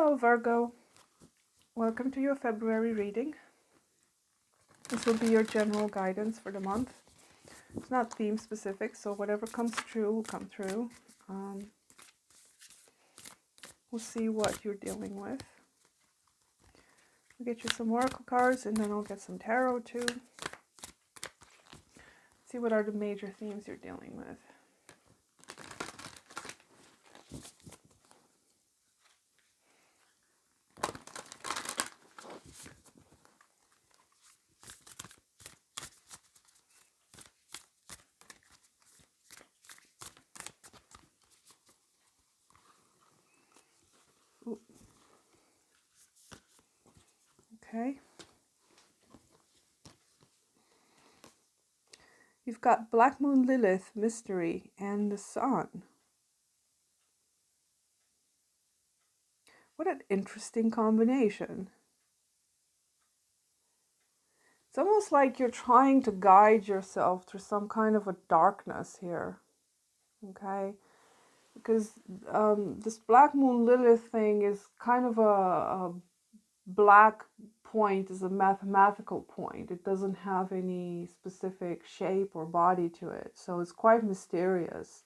Hello Virgo, welcome to your February reading. This will be your general guidance for the month. It's not theme specific, so whatever comes true will come through. We'll see what you're dealing with. I'll get you some oracle cards and then I'll get some tarot too. See what are the major themes you're dealing with. Ooh. Okay. You've got Black Moon Lilith, Mystery, and the Sun. What an interesting combination. It's almost like you're trying to guide yourself through some kind of a darkness here. Okay? Because this Black Moon Lilith thing is kind of a black point, is a mathematical point. It doesn't have any specific shape or body to it. So it's quite mysterious.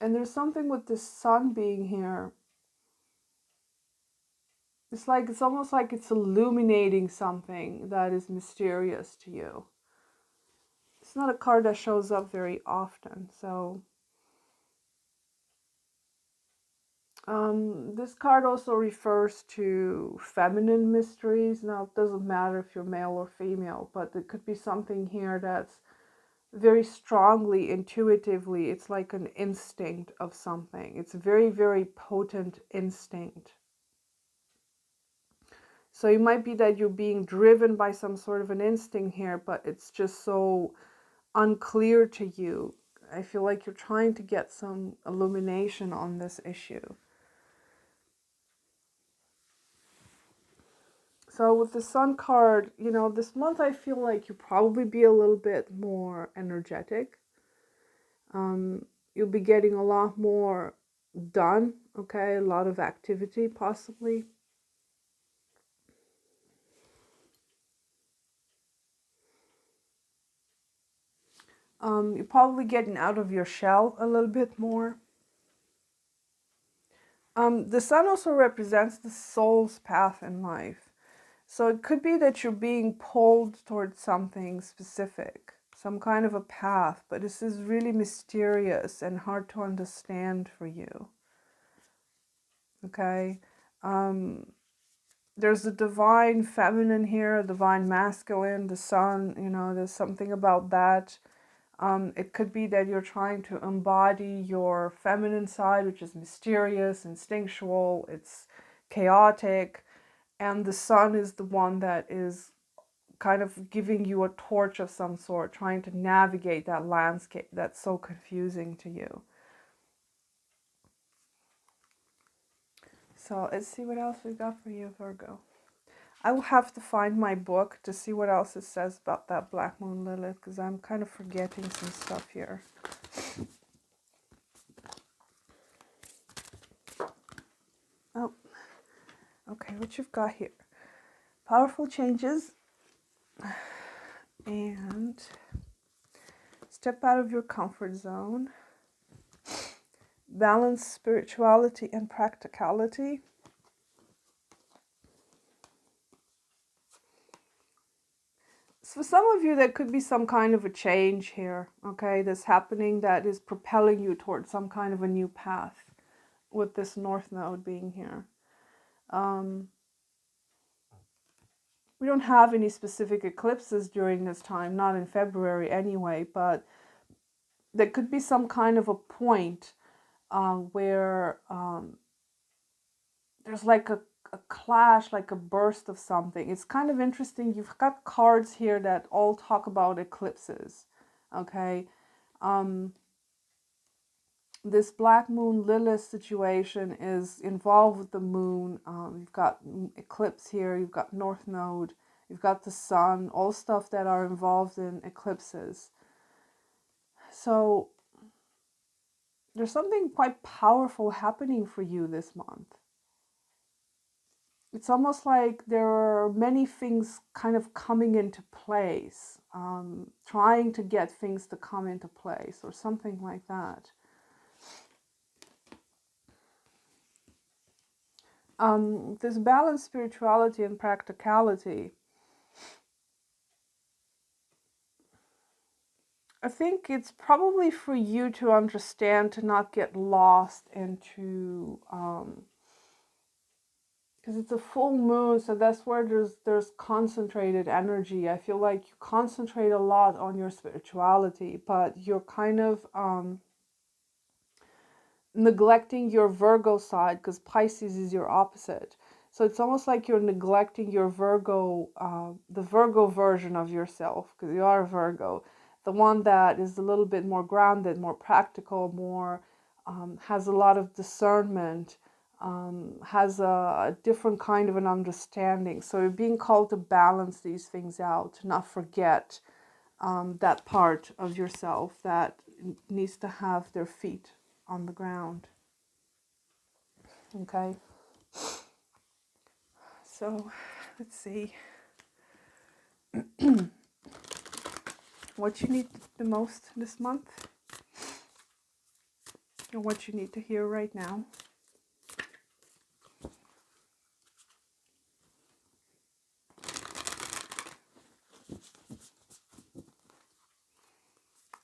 And there's something with the sun being here. It's almost like it's illuminating something that is mysterious to you. It's not a card that shows up very often. So this card also refers to feminine mysteries. Now, it doesn't matter if you're male or female, but it could be something here that's very strongly, intuitively, it's like an instinct of something. It's a very, very potent instinct. So it might be that you're being driven by some sort of an instinct here, but it's just so unclear to you. I feel like you're trying to get some illumination on this issue. So with the Sun card, you know, this month I feel like you'll probably be a little bit more energetic. You'll be getting a lot more done, okay? A lot of activity possibly. You're probably getting out of your shell a little bit more. The Sun also represents the soul's path in life. So it could be that you're being pulled towards something specific, some kind of a path, but this is really mysterious and hard to understand for you. Okay? There's the divine feminine here, divine masculine, the sun, you know, there's something about that. It could be that you're trying to embody your feminine side, which is mysterious, instinctual, it's chaotic, and the sun is the one that is kind of giving you a torch of some sort, trying to navigate that landscape that's so confusing to you. So let's see what else we got for you, Virgo. I will have to find my book to see what else it says about that Black Moon Lilith, because I'm kind of forgetting some stuff here. Oh, okay, what you've got here. Powerful changes and step out of your comfort zone. Balance spirituality and practicality. So for some of you, there could be some kind of a change here, okay, that's happening that is propelling you towards some kind of a new path with this North Node being here. We don't have any specific eclipses during this time, not in February anyway, but there could be some kind of a point where there's like a clash, like a burst of something. It's kind of interesting. You've got cards here that all talk about eclipses, okay? This Black Moon Lilith situation is involved with the moon. You've got eclipse here, you've got North Node, you've got the sun, all stuff that are involved in eclipses. So there's something quite powerful happening for you this month. It's almost like there are many things kind of coming into place, trying to get things to come into place or something like that. This balance, spirituality and practicality, I think it's probably for you to understand, to not get lost into, because it's a full moon, so that's where there's concentrated energy. I feel like you concentrate a lot on your spirituality, but you're kind of neglecting your Virgo side, because Pisces is your opposite. So it's almost like you're neglecting your Virgo, the Virgo version of yourself, because you are a Virgo, the one that is a little bit more grounded, more practical, more has a lot of discernment, has a different kind of an understanding. So you're being called to balance these things out, to not forget that part of yourself that needs to have their feet on the ground. Okay, so let's see what you need the most this month, or what you need to hear right now.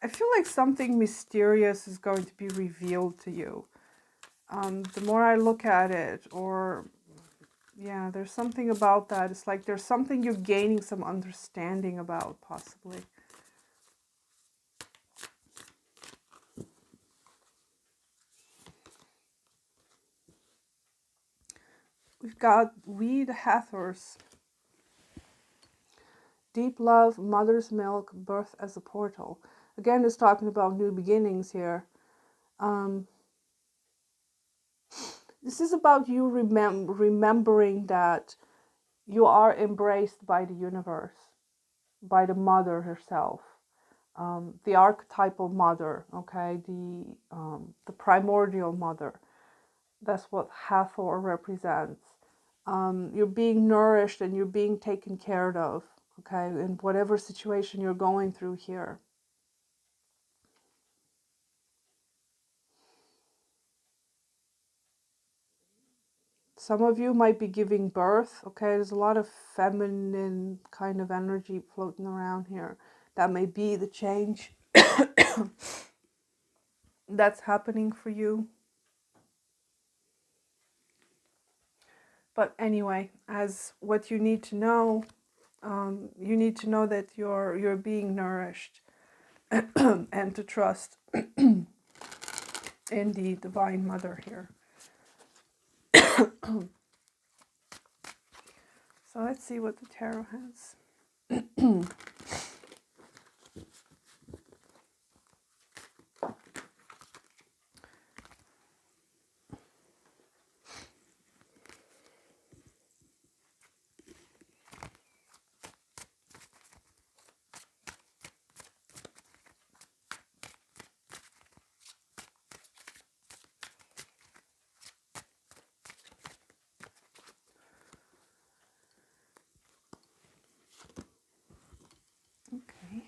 I feel like something mysterious is going to be revealed to you. The more I look at it, or yeah, there's something about that. It's like there's something you're gaining some understanding about, possibly. We've got We the Hathors. Deep love, mother's milk, birth as a portal. Again, it's talking about new beginnings here. This is about you remembering that you are embraced by the universe, by the mother herself, the archetypal mother, okay, the primordial mother. That's what Hathor represents. You're being nourished and you're being taken care of, okay, in whatever situation you're going through here. Some of you might be giving birth, okay? There's a lot of feminine kind of energy floating around here. That may be the change that's happening for you. But anyway, as what you need to know, you need to know that you're being nourished and to trust in the Divine Mother here. So let's see what the tarot has. Okay.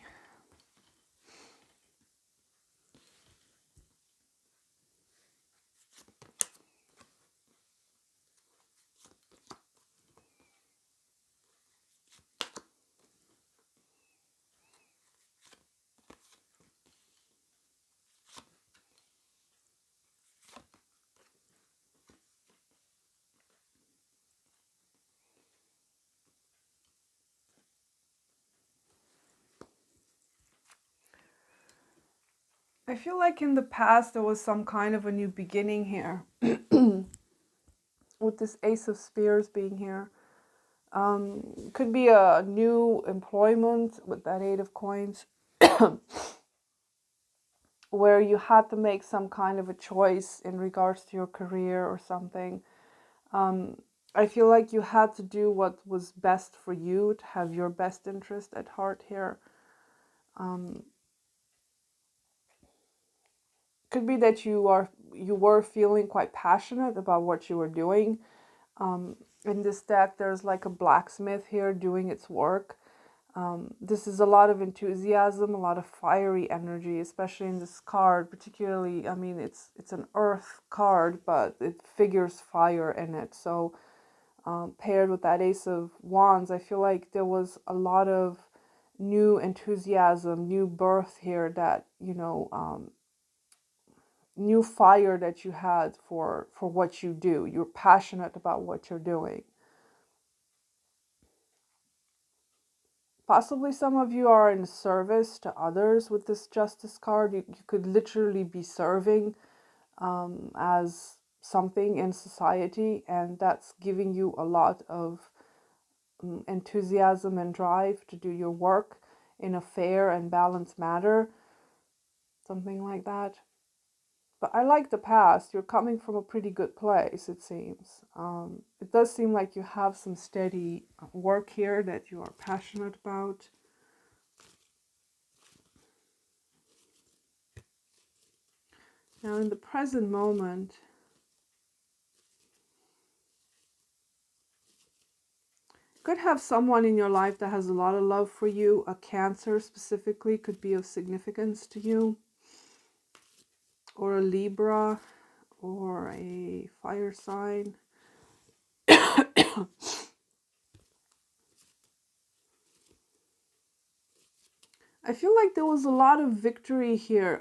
I feel like in the past there was some kind of a new beginning here. With this Ace of Spears being here. Could be a new employment with that Eight of Coins. Where you had to make some kind of a choice in regards to your career or something. I feel like you had to do what was best for you, to have your best interest at heart here. Could be that you were feeling quite passionate about what you were doing. In this deck, there's like a blacksmith here doing its work. This is a lot of enthusiasm, a lot of fiery energy, especially in this card. Particularly, I mean, it's an earth card, but it figures fire in it. So paired with that Ace of Wands, I feel like there was a lot of new enthusiasm, new birth here that, new fire that you had for what you do. You're passionate about what you're doing. Possibly some of you are in service to others with this Justice card. You could literally be serving as something in society, and that's giving you a lot of enthusiasm and drive to do your work in a fair and balanced manner, something like that. But I like the past. You're coming from a pretty good place, it seems. It does seem like you have some steady work here that you are passionate about. Now, in the present moment, you could have someone in your life that has a lot of love for you. A Cancer specifically could be of significance to you, or a Libra, or a fire sign. I feel like there was a lot of victory here.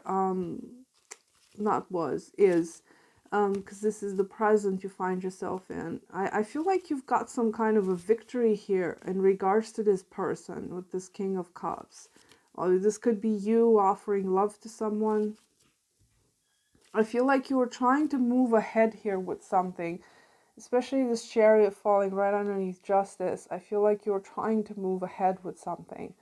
Not was, is, because this is the present you find yourself in. I feel like you've got some kind of a victory here in regards to this person with this King of Cups. Or this could be you offering love to someone. I feel like you were trying to move ahead here with something, especially this Chariot falling right underneath Justice. I feel like you were trying to move ahead with something.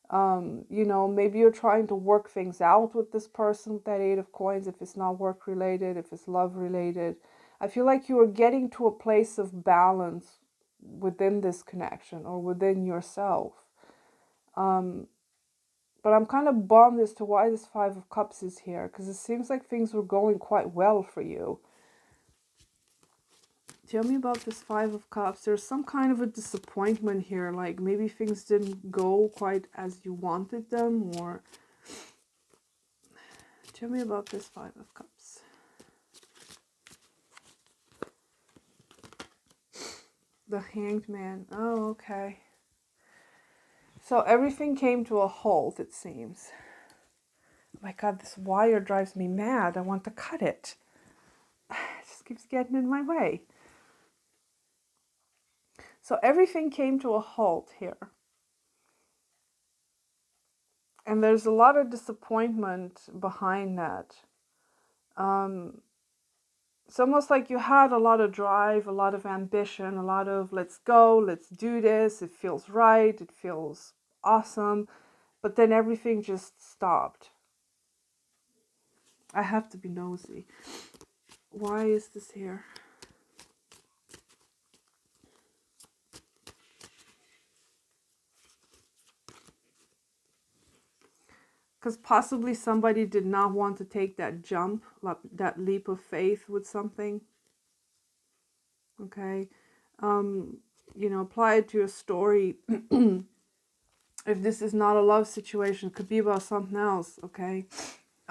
Maybe you're trying to work things out with this person with that Eight of Coins, if it's not work related, if it's love related. I feel like you are getting to a place of balance within this connection or within yourself. But I'm kind of bummed as to why this Five of Cups is here, because it seems like things were going quite well for you. Tell me about this Five of Cups. There's some kind of a disappointment here, like maybe things didn't go quite as you wanted them, or tell me about this Five of Cups. The Hanged Man. Oh, okay. So everything came to a halt, it seems. Oh my God, this wire drives me mad. I want to cut it. It just keeps getting in my way. So everything came to a halt here. And there's a lot of disappointment behind that. It's almost like you had a lot of drive, a lot of ambition, a lot of let's go, let's do this. It feels right. It feels awesome. But then everything just stopped. I have to be nosy. Why is this here? Because possibly somebody did not want to take that jump, that leap of faith with something. Okay. Apply it to a story. If this is not a love situation, it could be about something else. Okay.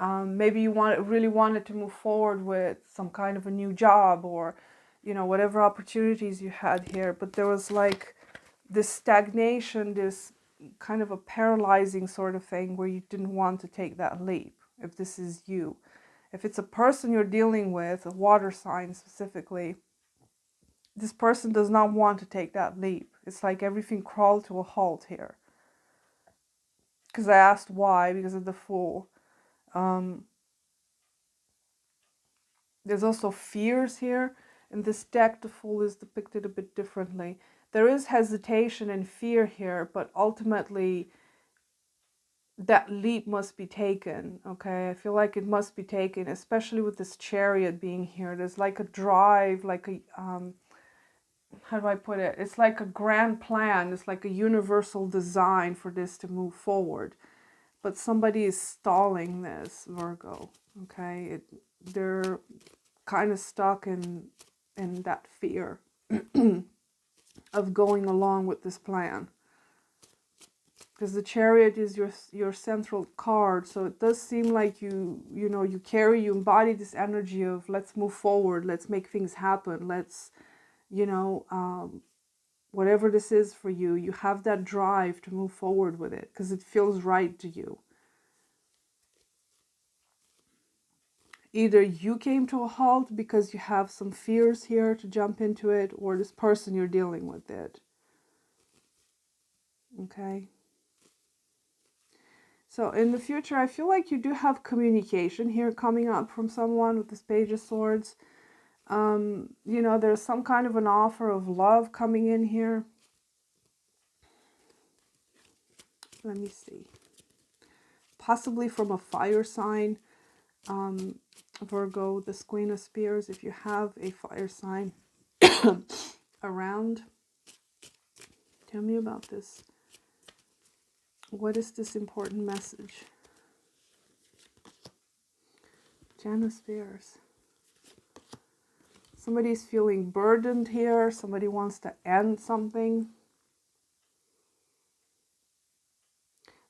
Maybe you really wanted to move forward with some kind of a new job, or, whatever opportunities you had here. But there was like this stagnation, this kind of a paralyzing sort of thing where you didn't want to take that leap. If this is you, if it's a person you're dealing with, a water sign specifically, this person does not want to take that leap. It's like everything crawled to a halt here. Because I asked why, because of the Fool. There's also fears here. In this deck, the Fool is depicted a bit differently. There is hesitation and fear here, but ultimately that leap must be taken. Okay, I feel like it must be taken, especially with this Chariot being here. There's like a drive, like a how do I put it? It's like a grand plan. It's like a universal design for this to move forward. but somebody is stalling this, Virgo. Okay, they're kind of stuck in that fear of going along with this plan, because the Chariot is your central card. So it does seem like you embody this energy of let's move forward, let's make things happen, let's whatever this is for you, you have that drive to move forward with it because it feels right to you. Either you came to a halt because you have some fears here to jump into it, or this person you're dealing with did. Okay. So in the future, I feel like you do have communication here coming up from someone with this Page of Swords. There's some kind of an offer of love coming in here. Let me see. Possibly from a fire sign. Virgo, this Queen of Spears, if you have a fire sign around. Tell me about this. What is this important message? Ten of Spears. Somebody's feeling burdened here. Somebody wants to end something.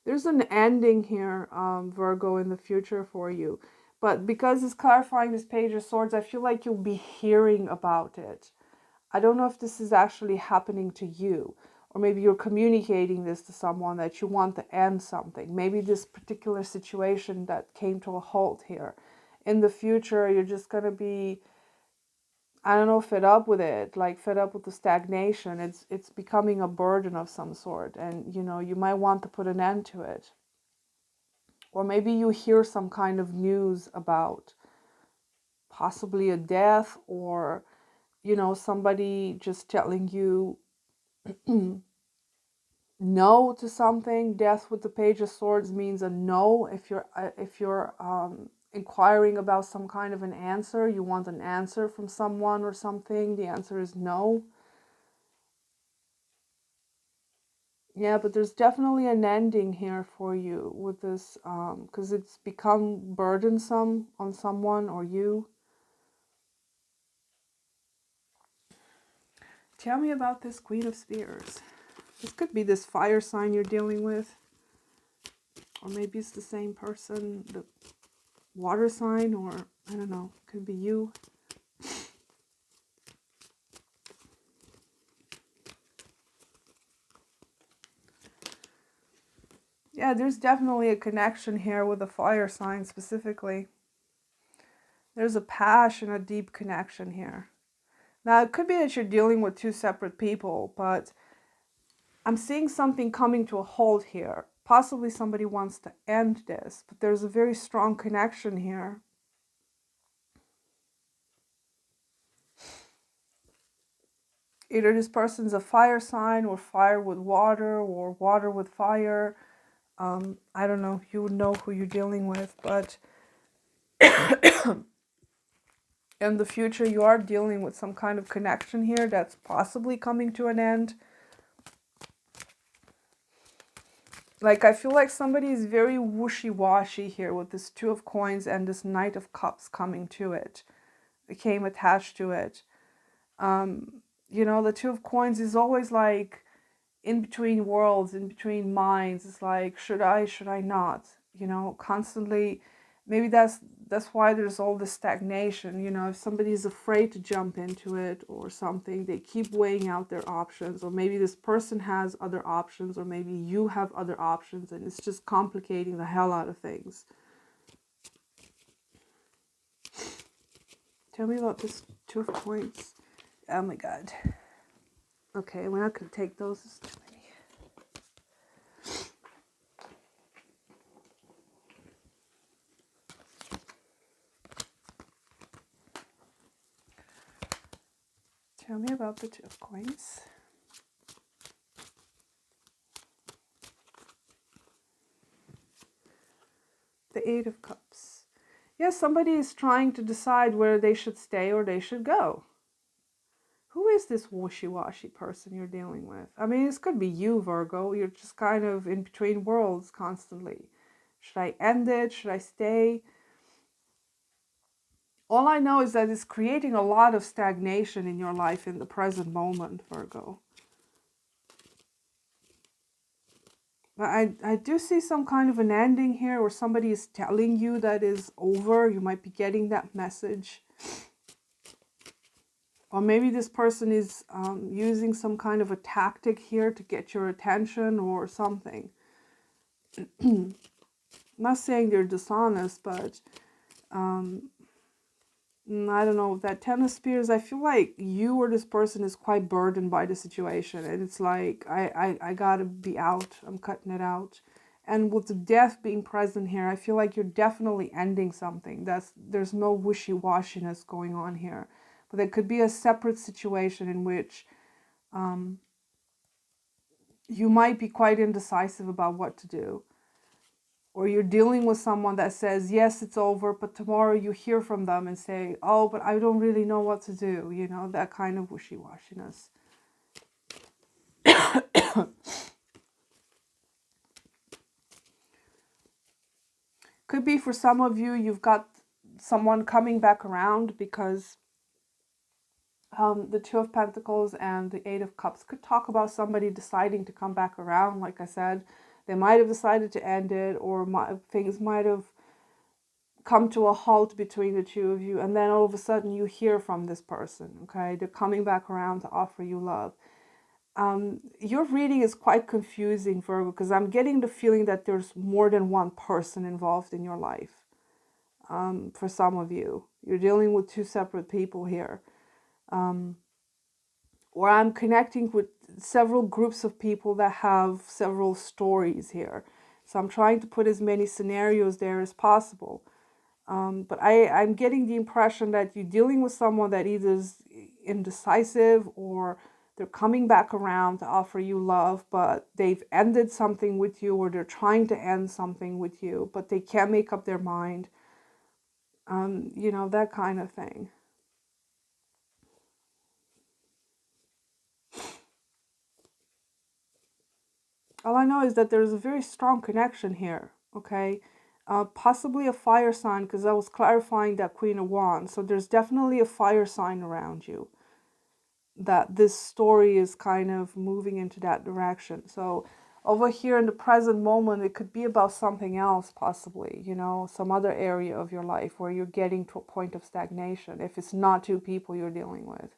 There's an ending here, Virgo, in the future for you. But because it's clarifying this Page of Swords, I feel like you'll be hearing about it. I don't know if this is actually happening to you. Or maybe you're communicating this to someone that you want to end something. Maybe this particular situation that came to a halt here. In the future, you're just going to be, I don't know, fed up with it, like fed up with the stagnation. It's becoming a burden of some sort. And, you might want to put an end to it. Or maybe you hear some kind of news about possibly a death, or, somebody just telling you no to something. Death with the Page of Swords means a no. If you're inquiring about some kind of an answer, you want an answer from someone or something, the answer is no. Yeah, but there's definitely an ending here for you with this, because it's become burdensome on someone or you. Tell me about this Queen of Spears. This could be this fire sign you're dealing with. Or maybe it's the same person, the water sign, or I don't know, could be you. Yeah, there's definitely a connection here with the fire sign specifically. There's a passion, a deep connection here. Now, it could be that you're dealing with two separate people, but I'm seeing something coming to a halt here. Possibly somebody wants to end this, but there's a very strong connection here. Either this person's a fire sign, or fire with water, or water with fire. I don't know. You would know who you're dealing with, but in the future, you are dealing with some kind of connection here that's possibly coming to an end. Like, I feel like somebody is very wishy-washy here with this Two of Coins and this Knight of Cups coming to it. It came attached to it. The Two of Coins is always like in between worlds, in between minds. It's like, should I not? Constantly. Maybe that's why there's all this stagnation. If somebody is afraid to jump into it or something, they keep weighing out their options. Or maybe this person has other options, or maybe you have other options, and it's just complicating the hell out of things. Tell me about this Two of Coins. Oh my God. Okay, we're not going to take those. It's too many. Tell me about the Two of Coins. The Eight of Cups. Yes, somebody is trying to decide whether they should stay or they should go. Who is this wishy-washy person you're dealing with? I mean, this could be you, Virgo. You're just kind of in between worlds constantly. Should I end it? Should I stay? All I know is that it's creating a lot of stagnation in your life in the present moment, Virgo. But I do see some kind of an ending here, or somebody is telling you that is over. You might be getting that message. Or maybe this person is using some kind of a tactic here to get your attention or something. I'm not saying they're dishonest, but I don't know, that Ten of Spears, I feel like you or this person is quite burdened by the situation. And it's like, I gotta be out. I'm cutting it out. And with the death being present here, I feel like you're definitely ending something. There's no wishy-washiness going on here. But there could be a separate situation in which you might be quite indecisive about what to do. Or you're dealing with someone that says, yes, it's over, but tomorrow you hear from them and say, oh, but I don't really know what to do. You know, that kind of wishy-washiness. Could be for some of you, you've got someone coming back around because the Two of Pentacles and the Eight of Cups could talk about somebody deciding to come back around. Like I said, they might have decided to end it, or things might have come to a halt between the two of you, and then all of a sudden you hear from this person. Okay, they're coming back around to offer you love. Your reading is quite confusing, Virgo, because I'm getting the feeling that there's more than one person involved in your life. For some of you, you're dealing with two separate people here. Or I'm connecting with several groups of people that have several stories here. So I'm trying to put as many scenarios there as possible. But I'm getting the impression that you're dealing with someone that either is indecisive, or they're coming back around to offer you love, but they've ended something with you, or they're trying to end something with you, but they can't make up their mind. You know, that kind of thing. All I know is that there's a very strong connection here, okay? Possibly a fire sign, because I was clarifying that Queen of Wands. So there's definitely a fire sign around you, that this story is kind of moving into that direction. So over here in the present moment, it could be about something else, possibly, you know, some other area of your life where you're getting to a point of stagnation, if it's not two people you're dealing with.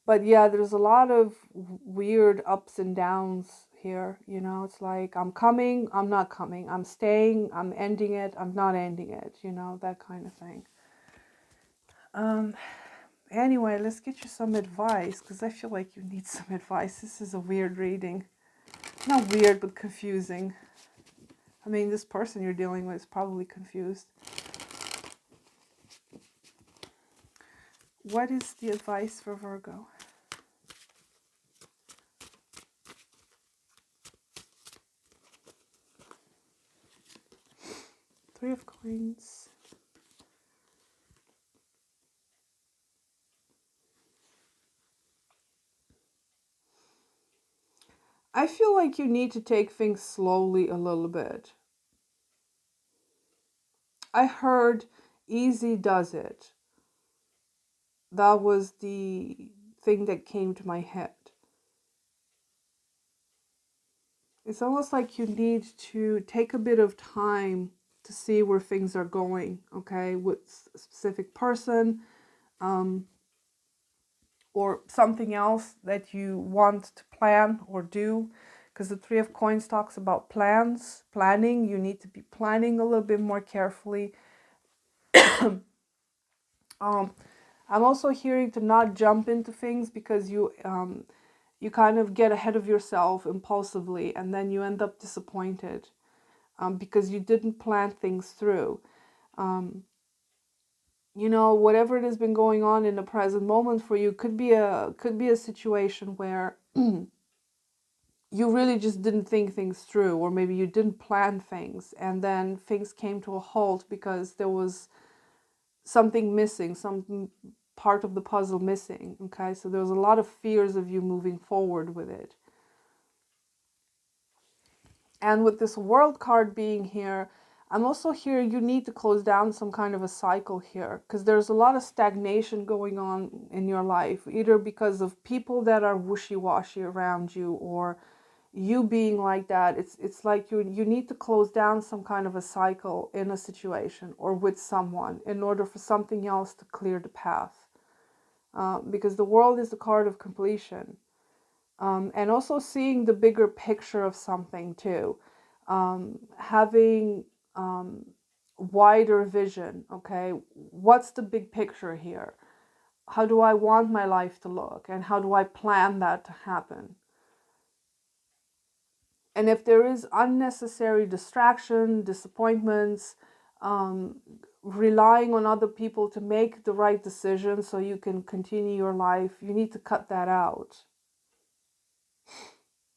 But yeah, there's a lot of weird ups and downs here. You know, it's like, I'm coming, I'm not coming. I'm staying, I'm ending it, I'm not ending it. You know, that kind of thing. Anyway, let's get you some advice, because I feel like you need some advice. This is a weird reading. Not weird, but confusing. I mean, this person you're dealing with is probably confused. What is the advice for Virgo? Three of Coins. I feel like you need to take things slowly a little bit. I heard easy does it. That was the thing that came to my head. It's almost like you need to take a bit of time to see where things are going, okay, with a specific person, or something else that you want to plan or do, because the Three of Coins talks about planning. You need to be planning a little bit more carefully. I'm also hearing to not jump into things, because you kind of get ahead of yourself impulsively, and then you end up disappointed because you didn't plan things through. You know, whatever it has been going on in the present moment for you could be a situation where you really just didn't think things through, or maybe you didn't plan things, and then things came to a halt because there was something missing, some part of the puzzle missing. Okay, so there was a lot of fears of you moving forward with it. And with this World card being here, I'm also here, you need to close down some kind of a cycle here, because there's a lot of stagnation going on in your life, either because of people that are wishy-washy around you, or you being like that. It's like you need to close down some kind of a cycle in a situation or with someone in order for something else to clear the path. Because the World is the card of completion. And also seeing the bigger picture of something too, having wider vision. Okay, what's the big picture here? How do I want my life to look, and how do I plan that to happen? And if there is unnecessary distraction, disappointments, relying on other people to make the right decision so you can continue your life, you need to cut that out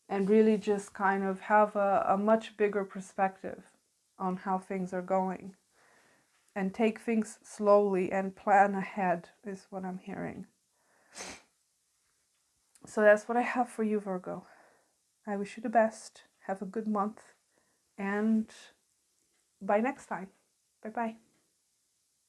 and really just kind of have a much bigger perspective on how things are going, and take things slowly and plan ahead is what I'm hearing. So that's what I have for you, Virgo. I wish you the best. Have a good month, and bye next time. Bye bye.